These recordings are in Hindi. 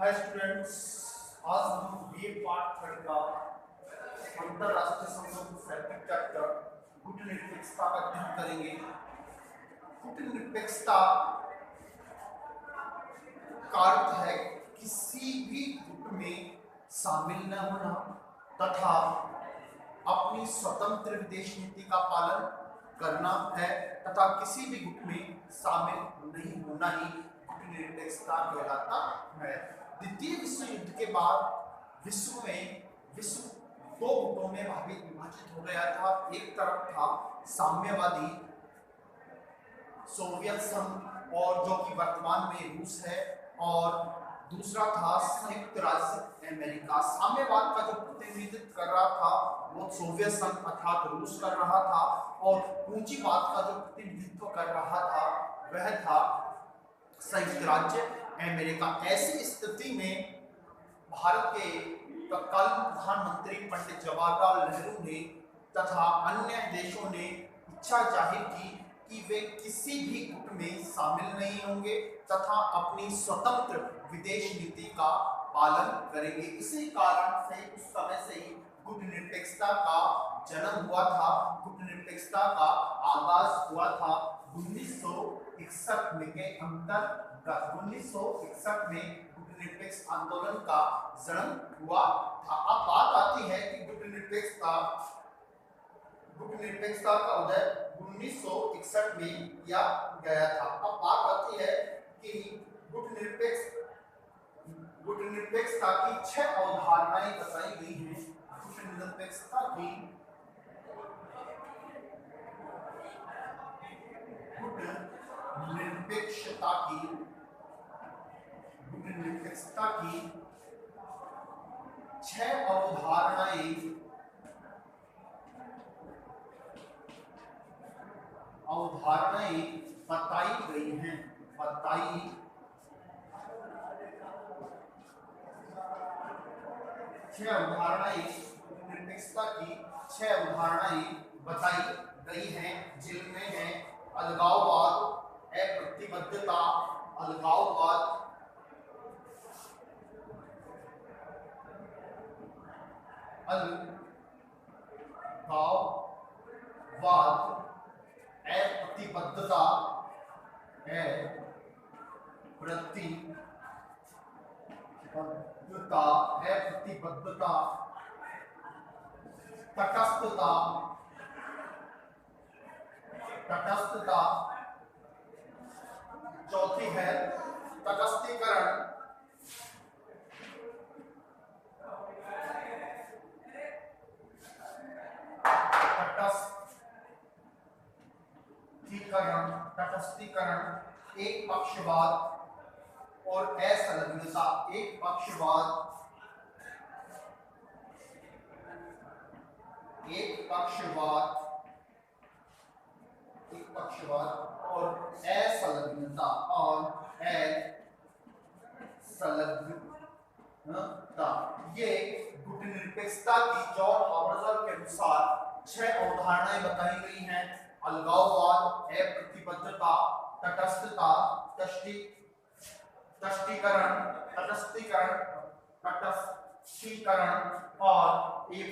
हाय स्टूडेंट्स, आज हम बीए पार्ट थर्ड का अंतरराष्ट्रीय संबंध सैद्धांतिक चैप्टर कूटनीतिकता का अध्ययन करेंगे। कूटनीतिकता का अर्थ है किसी भी गुट में शामिल न होना तथा अपनी स्वतंत्र विदेश नीति का पालन करना है तथा किसी भी गुट में शामिल नहीं होना ही कूटनीतिकता कहलाता है। द्वितीय विश्व युद्ध के बाद विश्व दो गुटों में विभाजित हो गया था। एक तरफ था साम्यवादी सोवियत संघ और जो कि वर्तमान में रूस है, और दूसरा था संयुक्त राज्य अमेरिका। साम्यवाद का जो प्रतिनिधित्व कर रहा था वो सोवियत संघ अर्थात रूस कर रहा था, और पूंजीवाद का जो प्रतिनिधित्व कर रहा था वह था संयुक्त राज्य अमेरिका। ऐसी स्थिति में भारत के तत्कालीन प्रधानमंत्री पंडित जवाहरलाल नेहरू ने तथा अन्य देशों ने इच्छा जाहिर की कि वे किसी भी गुट में शामिल नहीं होंगे तथा अपनी स्वतंत्र विदेश नीति का पालन करेंगे। इसी कारण से उस समय से ही कूटनीतिकता का जन्म हुआ था। कूटनीतिकता का आगाज हुआ था 1961 में के अंतर्गत। 1961 में कूटनीतिक आंदोलन का जन्म हुआ था। अब बात आती है कि कूटनीतिकता का उदय 1961 में किया गया था। अब बात आती है कि कूटनीतिकता की 6 अवधारणाएं बताई गई हैं। कूटनीतिकता की कूटनीतिकता की 6 अवधारणाएं बताई गई हैं। कूटनीतिकता की 6 अवधारणाएं बताई गई हैं, जिनमें है अलगाववाद, अप्रतिबद्धता, अलगाववाद, अप्रतिबद्धता, तटस्थता, चौथी है तटस्थीकरण, एक पक्षवाद और असंलग्नता। एक पक्षवाद और असंलग्नता ये कूटनीतिकता की जॉन हावर्सर के अनुसार 6 अवधारणाएं बताई गई हैं। अलगाववाद, अप्रतिबद्धता, तटस्थता, तटस्थीकरण और एक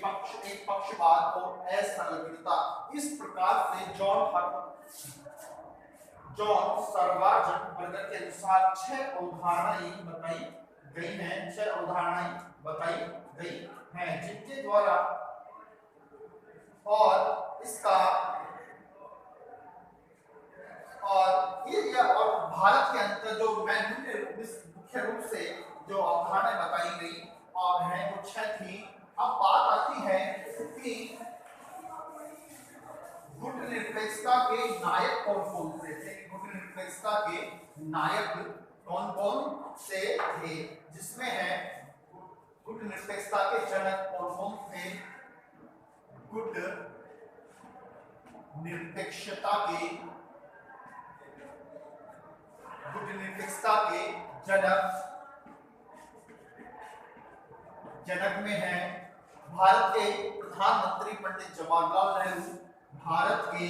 पक्षवाद और असंलग्नता। इस प्रकार से जॉन सर्वार्जनबर्गर के अनुसार 6 अवधारणाएं बताई गई हैं। 6 अवधारणाएं बताई गई हैं जिनके द्वारा और भारत के अंदर जो मुख्य रूप से जो अवधारणाएं बताई गई और हैं वो 6 थी। अब बात आती है कि कूटनीतिकता के नायक कौन-कौन से थे। कूटनीतिकता के नायक कौन-कौन से थे, जिसमें है कूटनीतिकता के जनक कौन-कौन थे। कूटनीतिकता के जनक में है भारत के प्रधानमंत्री पंडित जवाहरलाल नेहरू, भारत के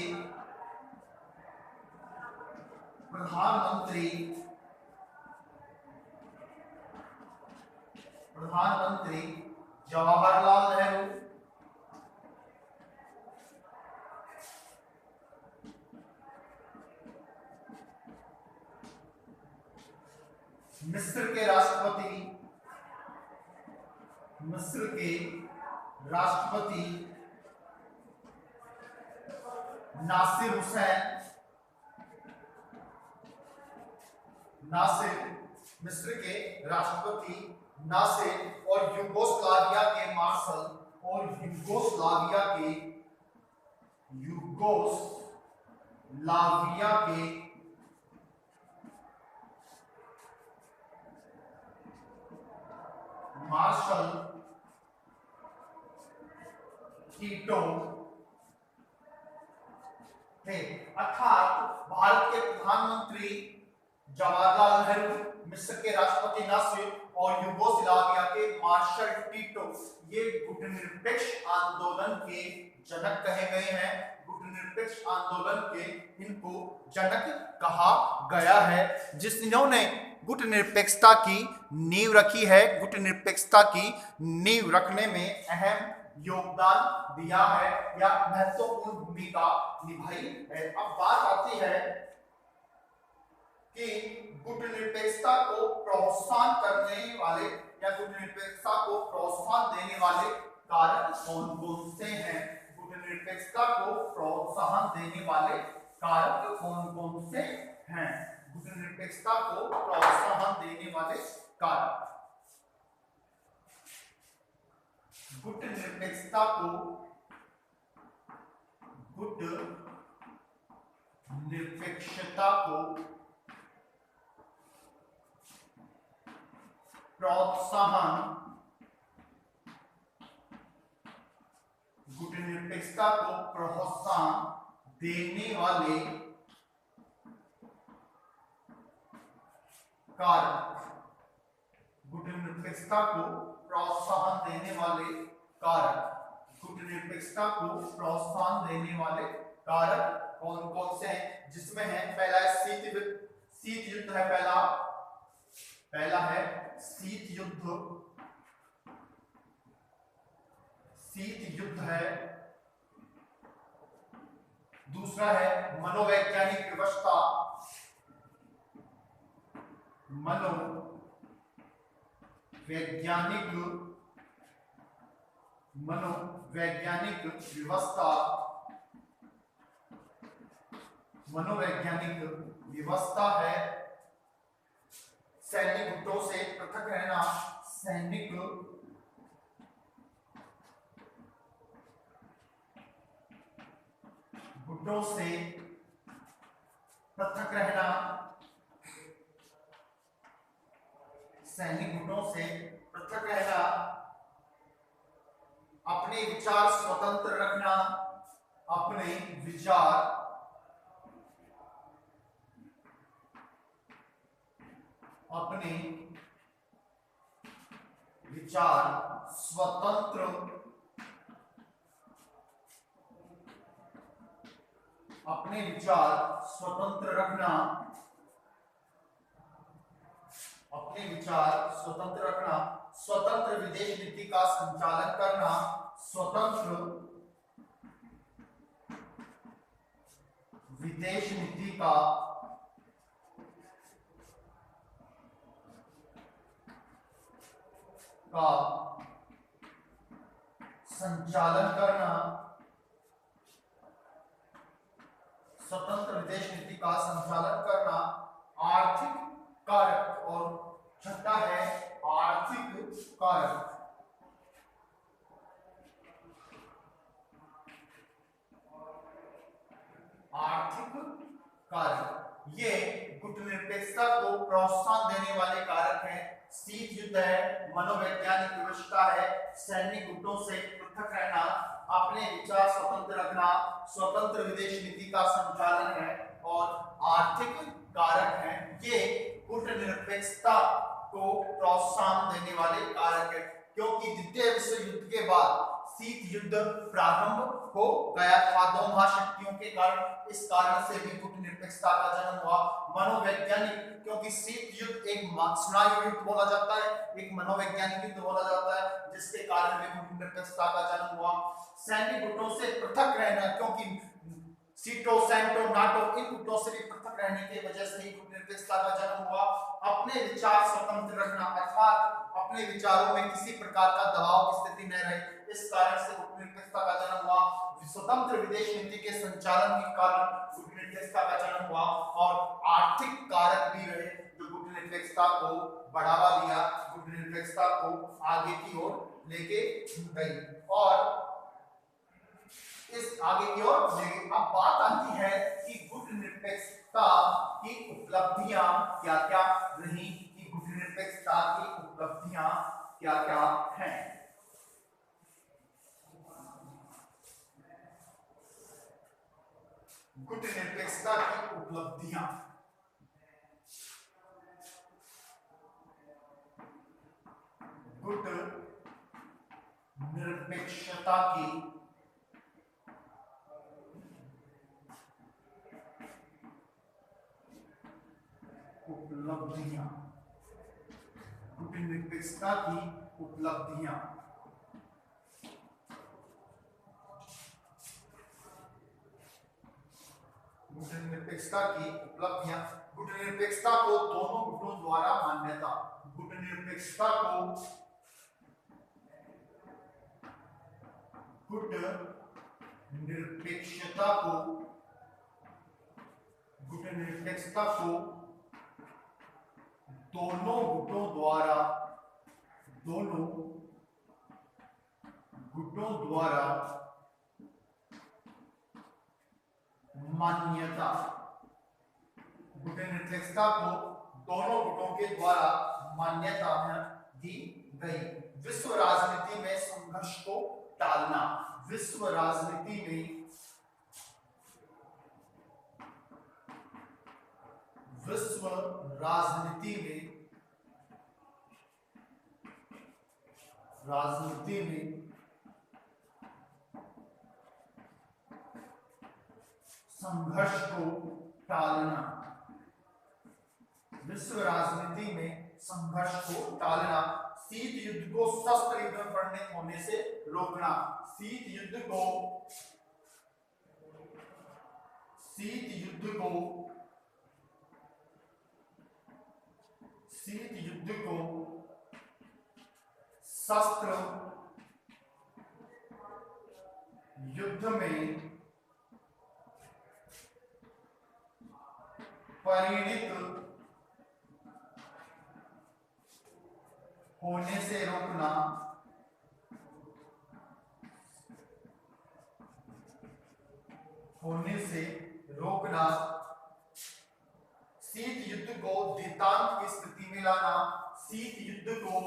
प्रधानमंत्री प्रधानमंत्री जवाहरलाल नेहरू, मिस्र के राष्ट्रपति नासिर हुसैन, मिस्र के राष्ट्रपति नासिर, और यूगोस्लाविया के मार्शल मार्शल टीटो थे। अर्थात भारत के प्रधानमंत्री जवाहरलाल नेहरू, मिस्र के राष्ट्रपति नासिर और यूगोस्लाविया के मार्शल टीटो ये गुटनिरपेक्ष आंदोलन के जनक कहे गए हैं। गुटनिरपेक्ष आंदोलन के इनको जनक कहा गया है, जिन्होंने गुटनिरपेक्षता की नींव रखी है, गुटनिरपेक्षता की नींव रखने में अहम योगदान दिया है या महत्वपूर्ण भूमिका निभाई है। अब बात आती है कि गुटनिरपेक्षता को प्रोत्साहन करने वाले या गुटनिरपेक्षता को प्रोत्साहन देने वाले कारक कौन कौन से हैं? गुटनिरपेक्षता को प्रोत्साहन देने वाले कारक कौन कौन से हैं? गुटनिरपेक्षता को प्रोत्साहन देने वाले कारक। गुटनिरपेक्षता को प्रोत्साहन देने वाले कारक। गुटनिरपेक्षता को प्रोत्साहन देने वाले कारक। गुटनिरपेक्षता को प्रोत्साहन देने वाले कारक कौन कौन से हैं? जिसमें है पहला है शीत युद्ध है, पहला है शीत युद्ध है। दूसरा है मनोवैज्ञानिक व्यवस्था, मनोवैज्ञानिक व्यवस्था है। सैनिक गुटों से पृथक रहना, सैनिक गुटों से पृथक रहना, अपने विचार स्वतंत्र रखना, अपने विचार स्वतंत्र रखना, स्वतंत्र विदेश नीति का संचालन करना, स्वतंत्र विदेश नीति का संचालन करना, स्वतंत्र विदेश नीति का संचालन करना। आर्थिक कारक, और छठा है आर्थिक कारक। ये गुटनिरपेक्षता को प्रोत्साहन देने वाले कारक हैं। शीत युद्ध है, मनोवैज्ञानिक व्यवस्था है, सैनिक गुटों से पृथक रहना, अपने विचार स्वतंत्र रखना, स्वतंत्र विदेश नीति का संचालन है और आर्थिक कारक हैं। ये गुटनिरपेक्षता को प्रोत्साहन देने वाले कारक है, क्योंकि द्वितीय विश्व युद्ध के बाद शीत युद्ध प्रारंभ हो गया था दो महाशक्तियों के कारण। इस कारण से भी गुटनिरपेक्षता का जन्म हुआ। मनोवैज्ञानिक, क्योंकि शीत युद्ध एक स्नायु युद्ध बोला जाता है, एक मनोवैज्ञानिक युद्ध बोला जाता है, जिसके कारण भी गुटनिरपेक्षता का जन्म हुआ। सैन्य गुटों से पृथक रहना, क्योंकि सीटो, सैंटो, नाटो इन गुटों से भी पृथक रहने की वजह से ही गुटनिरपेक्षता का जन्म हुआ। अपने विचार स्वतंत्र रखना, अर्थात अपने विचारों में किसी प्रकार का दबाव की स्थिति न रहे, इस कारण से गुटनिरपेक्षता का जन्म हुआ। स्वतंत्र विदेश नीति के संचालन के कारण गुटनिरपेक्षता का जन्म हुआ। और आर्थिक कारक भी रहे जो गुटनिरपेक्षता को बढ़ावा दिया, गुटनिरपेक्षता को आगे की ओर लेके गई और इस आगे की ओर लेके। अब बात आती है कि गुटनिरपेक्षता की उपलब्धियां क्या क्या रही, कि गुटनिरपेक्षता की उपलब्धियां क्या क्या हैं। गुटनिरपेक्षता की उपलब्धियां, गुटनिरपेक्षता की उपलब्धियां, गुटनिरपेक्षता की उपलब्धियां। गुटनिरपेक्षता की उपलब्धियां, गुटनिरपेक्षता को दोनों गुटों द्वारा मान्यता, गुटनिरपेक्षता को गुटनिरपेक्षता को दोनों गुटों द्वारा मान्यता, गुटनिरपेक्षता को दोनों गुटों के द्वारा मान्यता दी गई। विश्व राजनीति में संघर्ष को टालना, विश्व राजनीति में संघर्ष को टालना, विश्व राजनीति में संघर्ष को टालना। शीत युद्ध को शस्त्र युद्ध में परिणत होने से रोकना, शीत युद्ध को शस्त्र युद्ध में परिणत होने से रोकना, शीत युद्ध को देतांत की स्थिति में लाना, शीत युद्ध को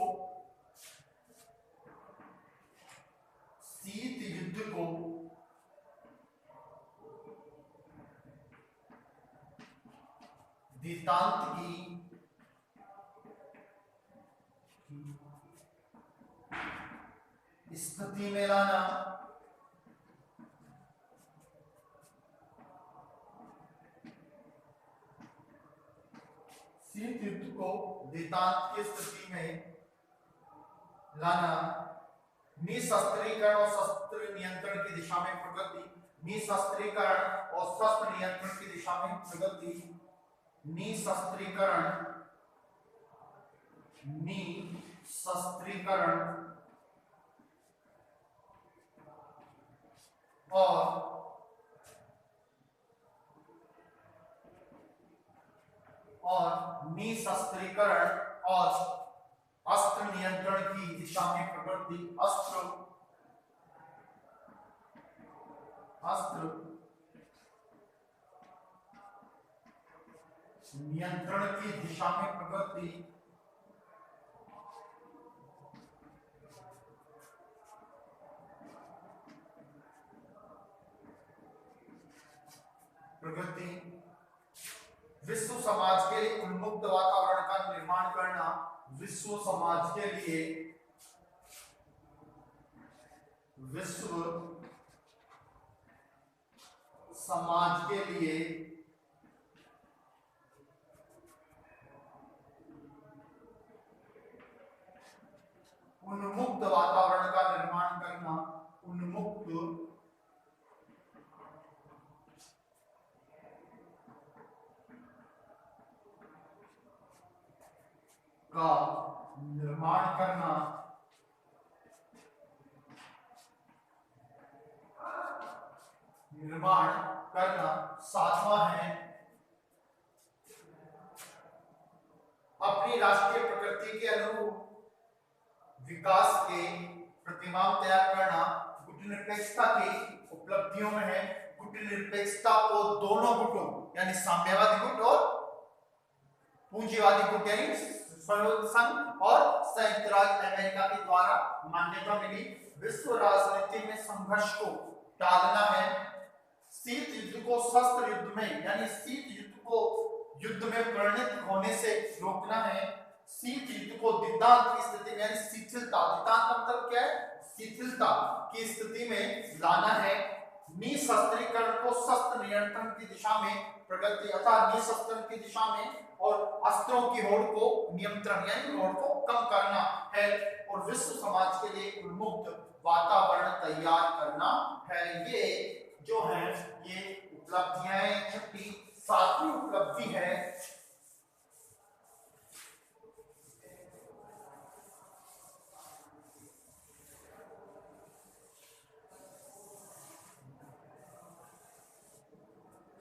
देतांत की स्थिति में लाना, शीत युद्ध को देतांत की स्थिति में लाना। निशस्त्रीकरण और शस्त्र नियंत्रण की दिशा में प्रगति, निशस्त्रीकरण और शस्त्र नियंत्रण की दिशा में प्रगति, निशस्त्रीकरण और निशस्त्रीकरण और अस्त्र नियंत्रण की दिशा में प्रगति, अस्त्र नियंत्रण की दिशा में प्रगति, विश्व समाज के लिए उन्मुक्त वातावरण का निर्माण करना, विश्व समाज के लिए विश्व समाज के लिए उन्मुक्त वातावरण का निर्माण करना, उन्मुक्त का निर्माण करना, सातवां है अपनी राष्ट्रीय प्रकृति के अनुरूप विकास के प्रतिमान तैयार करना। गुटनिरपेक्षता की उपलब्धियों में है गुटनिरपेक्षता को दोनों गुटों यानी साम्यवादी गुट और पूंजीवादी गुट यानी संघ और संयुक्त राज्य अमेरिका के द्वारा मान्यता मिली। विश्व राजनीति में संघर्ष को टालना है, शीत युद्ध को शस्त्र युद्ध में यानी शीत युद्ध को युद्ध में परिणत होने से रोकना है, शीत युद्ध को दितांत की स्थिति में यानी शिथिलता, दितांत का मतलब क्या है, शिथिलता की स्थिति में लाना है। निशस्त्रीकरण को शस्त्र नियंत्रण की दिशा में प्रगति अर्थात निशस्त्रण की दिशा में और अस्त्रों की होड़ को नियंत्रण यानी होड़ को कम करना है और विश्व समाज के लिए उन्मुक्त वातावरण तैयार करना है। ये जो है ये उपलब्धियां हैं। छठी सातवीं उपलब्धि है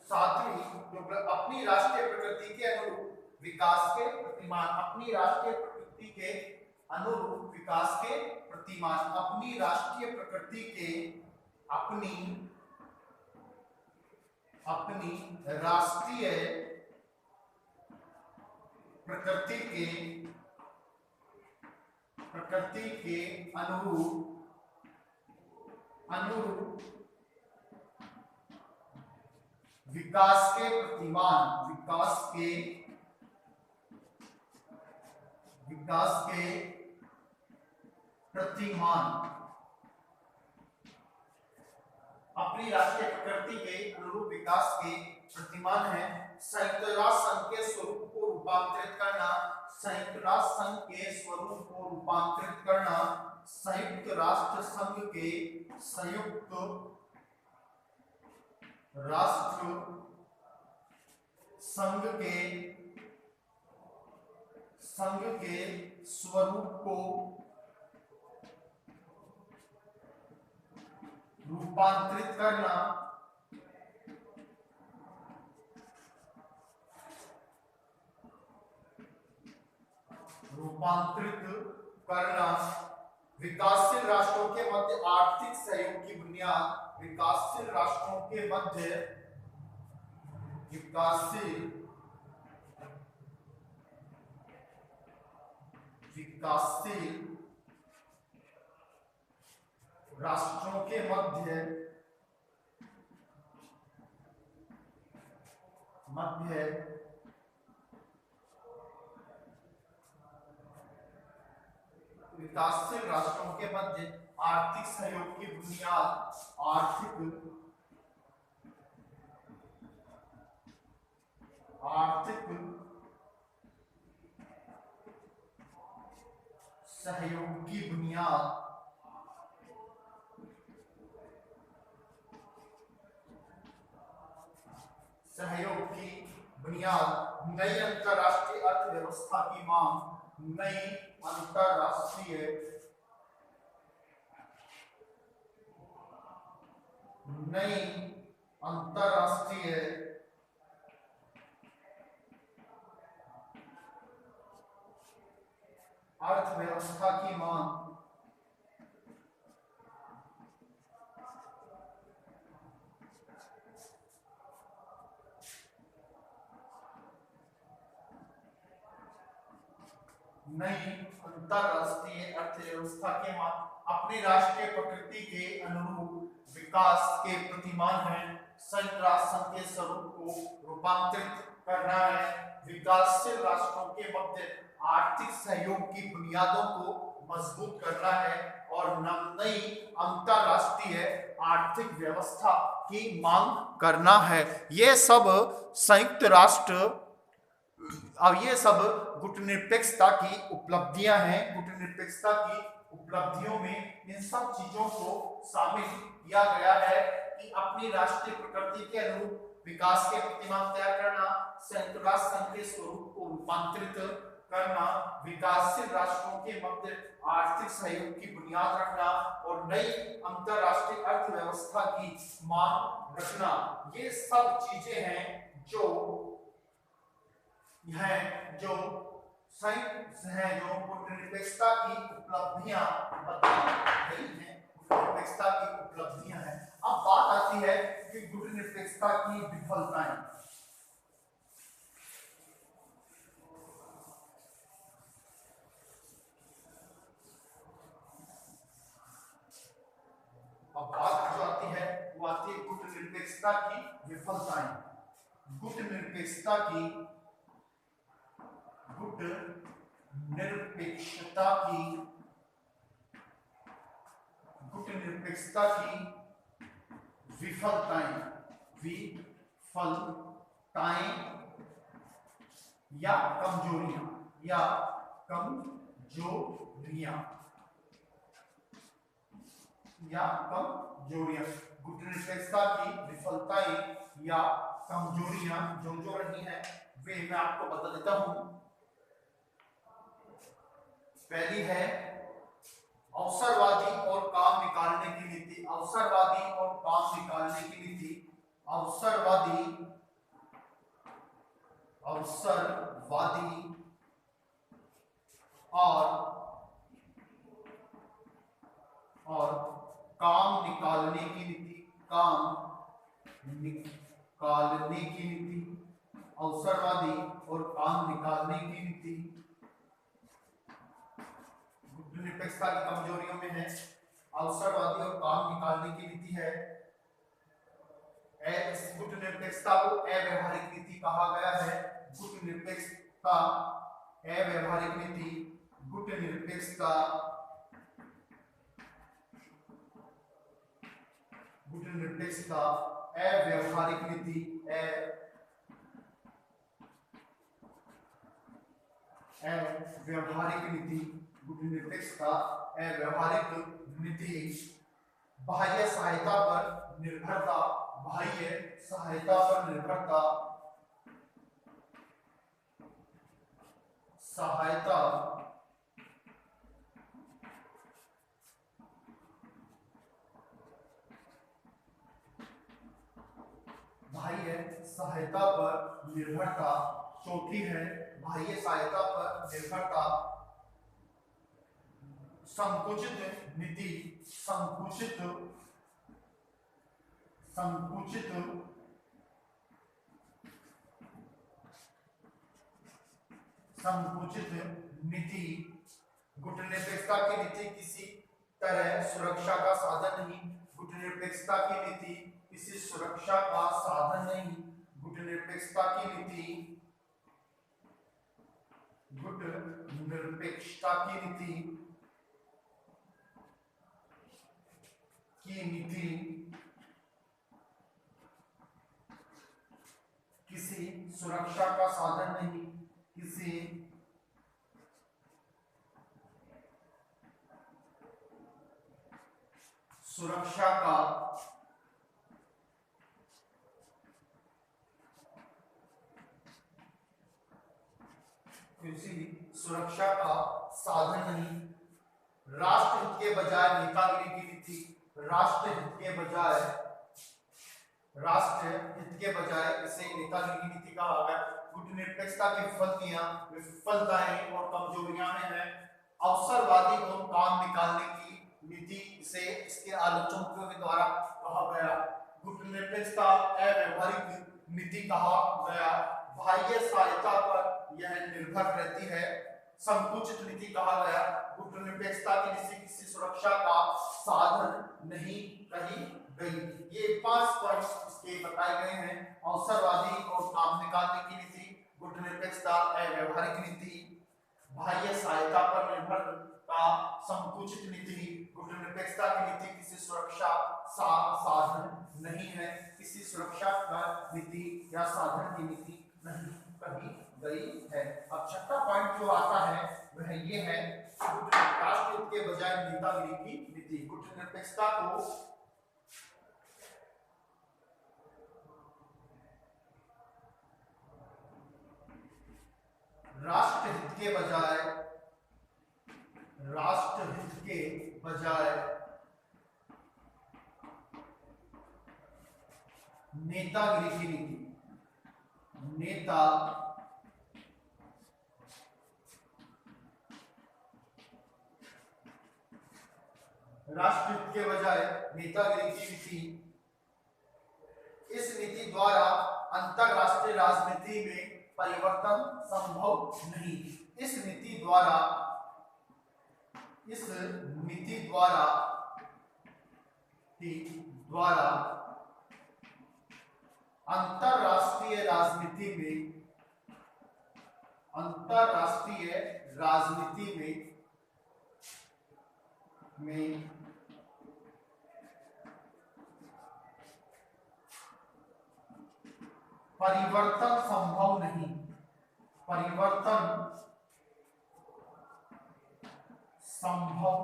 सातवीं जो अपनी राष्ट्रीय प्रकृति के अनुरूप विकास के प्रतिमान, अपनी राष्ट्रीय प्रकृति के अनुरूप विकास के प्रतिमान, अपनी राष्ट्रीय प्रकृति के अपनी राष्ट्रीय प्रकृति के अनुरूप विकास के प्रतिमान, अपनी राष्ट्रीय प्रकृति के अनुरूप विकास के प्रतिमान है। संयुक्त राष्ट्र संघ के स्वरूप को रूपांतरित करना, संयुक्त राष्ट्र संघ के स्वरूप को रूपांतरित करना, संयुक्त राष्ट्र संघ के स्वरूप को रूपांतरित करना, विकासशील राष्ट्रों के मध्य आर्थिक सहयोग की बुनियाद, विकासशील राष्ट्रों के मध्य विकासशील राष्ट्रों के मध्य आर्थिक सहयोग की बुनियाद, आर्थिक सहयोग की बुनियाद नई अंतरराष्ट्रीय अर्थव्यवस्था की मांग, नई अंतरराष्ट्रीय अर्थव्यवस्था की मांग, नई अंतरराष्ट्रीय अर्थव्यवस्था के अपनी राष्ट्रीय प्रकृति के अनुरूप विकास के प्रतिमान है। संयुक्त राष्ट्र संघ के स्वरूप को रूपांतरित करना है, विकासशील राष्ट्रों के मध्य आर्थिक सहयोग की बुनियादों को मजबूत करना है और नई अंतरराष्ट्रीय आर्थिक व्यवस्था की मांग करना है। ये सब संयुक्त राष्ट्र, अब ये सब गुटनिरपेक्षता की उपलब्धियां हैं। गुटनिरपेक्षता की उपलब्धियों में इन सब चीजों को शामिल किया गया है कि अपनी राष्ट्रीय प्रकृति के अनुरूप विकास के प्रतिमान तैयार करना, संयुक्त राष्ट्र संघ के स्वरूप को रूपांतरित करना, विकासशील राष्ट्रों के मध्य आर्थिक सहयोग की बुनियाद रखना और नई अंतरराष्ट्रीय अर्थव्यवस्था की मांग रखना, ये सब चीजें हैं जो संयुक्त है, जो गुटनिरपेक्षता की उपलब्धियां बताई गई हैं, गुटनिरपेक्षता की उपलब्धियां हैं। अब बात आती है कि गुटनिरपेक्षता की विफलताएं। अब बात जो आती है वो आती है गुटनिरपेक्षता की विफलताएं। गुटनिरपेक्षता की विफलताएं या कमजोरियां गुटनिरपेक्षता की विफलताएं या कमजोरियां जो रही हैं वे मैं आपको बता देता हूं। पहली है अवसरवादी और काम निकालने की नीति। अवसरवादी और काम निकालने की नीति। अवसरवादी और काम निकालने की नीति। अवसरवादी और काम निकालने की नीति गुटनिरपेक्षता की कमजोरियों में है। अवसरवादी और काम निकालने की नीति है। इस गुटनिरपेक्षता को अव्यावहारिक नीति कहा गया है। गुटनिरपेक्षता अव्यावहारिक नीति। गुटनिरपेक्षता अव्यावहारिक नीति। अव्यावहारिक नीति। गुटनिरपेक्षता अव्यावहारिक नीति। बाह्य सहायता पर निर्भरता। बाह्य सहायता पर निर्भरता। बाह्य सहायता पर निर्भरता। चौथी है बाह्य सहायता पर निर्भरता। संकुचित नीति। संकुचित नीति। गुटनिरपेक्षता की नीति किसी तरह सुरक्षा का साधन नहीं। गुटनिरपेक्षता की नीति किसी सुरक्षा का साधन नहीं। गुटनिरपेक्षता की नीति किसी सुरक्षा का साधन नहीं। किसी सुरक्षा का साधन नहीं। राष्ट्रहित के बजाय नेतागिरी की नीति। राष्ट्रहित के बजाय इसे नेतागिरी की नीति कहा गया। गुटनिरपेक्षता की विफलताएं और कमजोरियां में है। अवसरवादी और काम निकालने की नीति से इसके आलोचकों के द्वारा कहा गया। गुटनिरपेक्षता अव्यावहारिक नीति कहा गया। बाह्य सहायता पर यह निर्भर रहती है। संकुचित नीति कहा गया। गुटनिरपेक्षता की नीति किसी सुरक्षा का साधन नहीं कही गई। ये 5 पॉइंट्स इसके बताए गए हैं। अवसरवादी और काम निकालने की नीति, गुटनिरपेक्षता, व्यावहारिक नीति, बाह्य सहायता पर निर्भरता, संकुचित नीति। गुटनिरपेक्षता की नीति किसी सुरक्षा साधन नहीं है, किसी सुरक्षा का नीति या साधन की नीति नहीं कही गई है। अब छठा पॉइंट जो आता है वह ये है, राष्ट्रहित के बजाय नेतागिरी की नीति। गुटनिरपेक्षता को राष्ट्रहित के बजाय नेतागिरी की नीति, राष्ट्रहित के बजाय नेतागिरी की नीति। इस नीति द्वारा अंतरराष्ट्रीय राजनीति में परिवर्तन संभव नहीं। इस नीति द्वारा अंतरराष्ट्रीय राजनीति में परिवर्तन संभव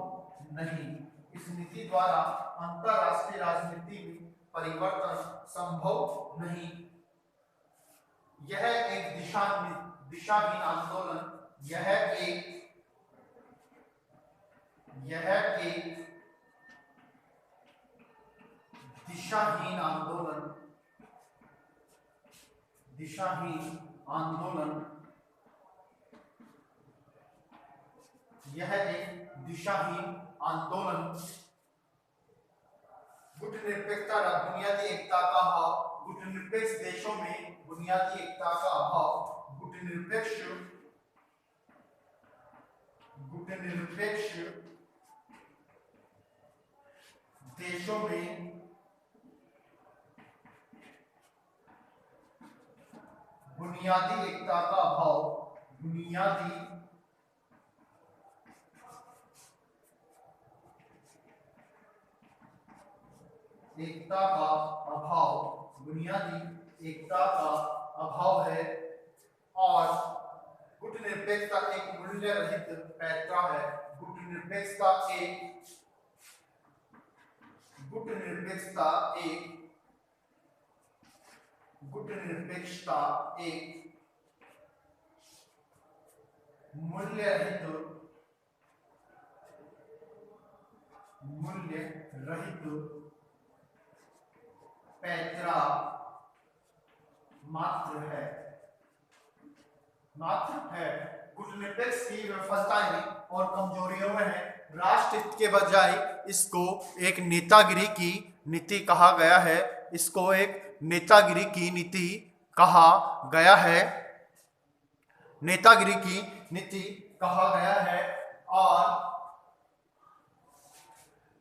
नहीं। इस नीति द्वारा अंतरराष्ट्रीय राजनीति में परिवर्तन संभव नहीं। यह एक दिशाहीन आंदोलन, यह एक दिशाहीन आंदोलन गुटनिरपेक्षता बुनियादी एकता का अभाव, गुटनिरपेक्ष देशों में बुनियादी एकता का अभाव, गुटनिरपेक्ष देशों में बुनियादी एकता का अभाव, बुनियादी एकता का अभाव है। और गुटनिरपेक्षता एक मूल्य रहित पैंतरा है। गुटनिरपेक्षता एक मूल्य रहित पैंतरा मात्र है। गुटनिरपेक्ष की विफलताएं और कमजोरियों में है। राष्ट्रहित के बजाय इसको एक नेतागिरी की नीति कहा गया है। इसको एक नेतागिरी की नीति कहा गया है। और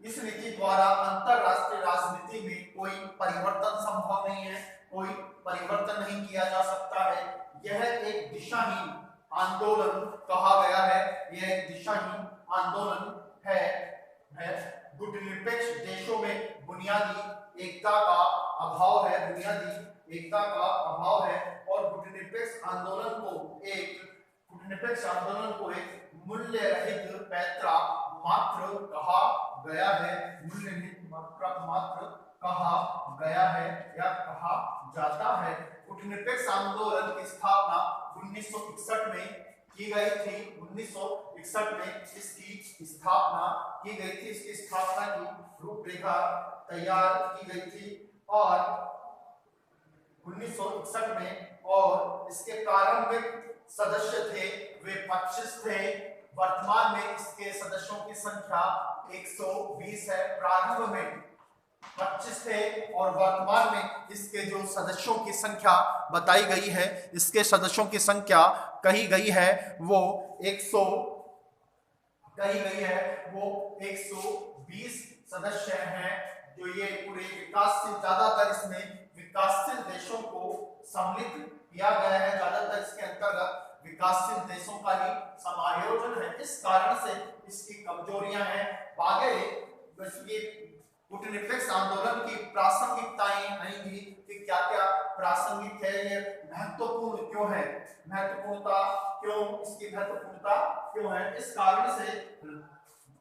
इस नीति द्वारा अंतरराष्ट्रीय राजनीति में कोई परिवर्तन संभव नहीं है, कोई परिवर्तन नहीं किया जा सकता है। यह एक दिशाहीन आंदोलन कहा गया है। यह एक दिशाहीन आंदोलन है। गुटनिरपेक्ष देशों में बुनियादी एकता का अभाव है, और गुटनिरपेक्ष आंदोलन को एक मूल्य रहित पैंतरा मात्र कहा गया है, या कहा जाता है। गुटनिरपेक्ष आंदोलन की स्थापना 1961 में की गई थी। 1961 में इसकी स्थापना की गई थी। इसकी स्थापना की रूपरेखा तैयार की गई थी और 1961 में, और इसके प्रारंभिक सदस्य थे वे 25 थे। वर्तमान में इसके सदस्यों की संख्या 120 है। प्रारंभ में 25 थे और वर्तमान में इसके जो सदस्यों की संख्या बताई गई है, इसके सदस्यों की संख्या कही गई है वो 120 सदस्य हैं जो ये पूरे विकासशील, ज्यादातर इसमें विकासशील देशों को सम्मिलित किया गया है, ज्यादातर इसके अंतर्गत विकासशील देशों का ही समायोजन है। इस कारण से इसकी कमजोरियां हैं। आगे ये कूटनीतिक आंदोलन की प्रासंगिकताएं आएंगी कि क्या क्या प्रासंगिक है, ये महत्वपूर्ण क्यों है, महत्वपूर्णता क्यों, इसकी महत्वपूर्णता क्यों है। इस कारण से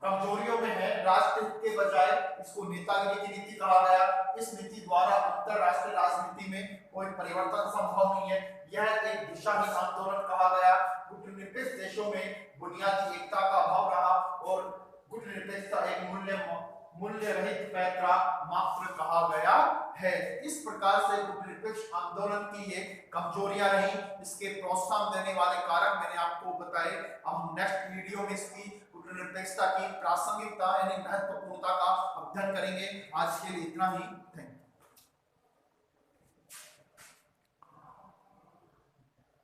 कमजोरियों में है, राष्ट्रहित के बजाय इसको नेतागिरी की नीति कहा गया। इस नीति द्वारा अंतरराष्ट्रीय राजनीति में कोई परिवर्तन संभव नहीं है। यह एक दिशाहीन आंदोलन कहा गया। कूटनीतिक देशों में बुनियादी एकता का अभाव रहा और कूटनीतिकता एक मूल्य रहित पैतरा मात्र कहा गया है। इस प्रकार से कूटनीतिक आंदोलन की ये कमजोरियां रही। इसके प्रोत्साहन देने वाले कारक मैंने आपको बताए। अब हम नेक्स्ट वीडियो में इसकी कूटनीतिकता की प्रासंगिकता यानी महत्वपूर्णता का अध्ययन करेंगे। आज के लिए इतना ही। Thank you.